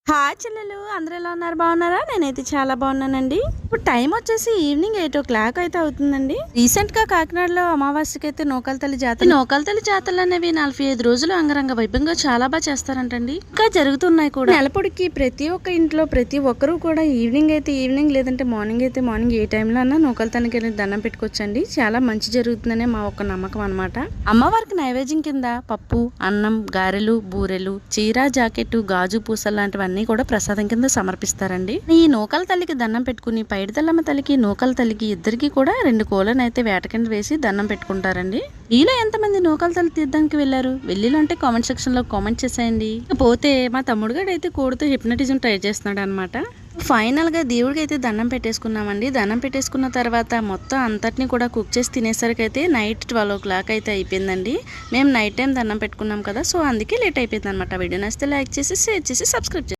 Hi చెల్లెలు, అందరూ ఎలా ఉన్నారు? బాగున్నారా? నేనైతే చాలా బాగున్నానండి. ఇప్పుడు టైం వచ్చేసి ఈవినింగ్ 8 అయితే అవుతుందండి. రీసెంట్ గా కాకినాడలో అమావాస్యకి అయితే నూకాలతల్లి జాతరలు అనేవి 45 రోజులు అంగరంగ వైభవంగా చాలా బాగా చేస్తారంటండి. ఇంకా జరుగుతున్నాయి కూడా. నెలపొడికి ప్రతి ఒక్క ఇంట్లో ప్రతి ఒక్కరూ కూడా ఈవినింగ్ లేదంటే మార్నింగ్ అయితే మార్నింగ్ ఏ టైంలో అన్నా నూకాలతల్లికి వెళ్ళి దండం పెట్టుకోవచ్చండి. చాలా మంచి జరుగుతుందనే మా ఒక్క నమ్మకం అనమాట. అమ్మవారికి నైవేద్యం కింద పప్పు, అన్నం, గారెలు, బూరెలు, చీర, జాకెట్, గాజు పూసలు లాంటివన్నీ కూడా ప్రసాదం కింద సమర్పిస్తారండి. ఈ నూకల తల్లికి దండం పెట్టుకుని పైడితల్లమ్మ తల్లికి నూకల తల్లికి ఇద్దరికి కూడా 2 కోళ్ళను అయితే వేట కింద వేసి దండం పెట్టుకుంటారండి. ఈలో ఎంతమంది నూకల తల్లి తీర్థానికి వెళ్లారు? వెళ్ళిలంటే కామెంట్ సెక్షన్ లో కామెంట్ చేసేయండి. పోతే మా తమ్ముడు గడు అయితే కోడితో హిప్నటిజం ట్రై చేస్తున్నాడు అనమాట. ఫైనల్ గా దేవుడికి అయితే దండం పెట్టేసుకున్నామండి. దండం పెట్టేసుకున్న తర్వాత మొత్తం అంతటిని కూడా కుక్ చేసి తినేసరికి అయితే నైట్ 12 అయితే అయిపోయిందండి. మేము నైట్ టైం దండం పెట్టుకున్నాం కదా, సో అందుకే లేట్ అయిపోయింది అనమాట. వీడియో నచ్చితే లైక్ చేసి షేర్ చేసి సబ్స్క్రైబ్ చేసి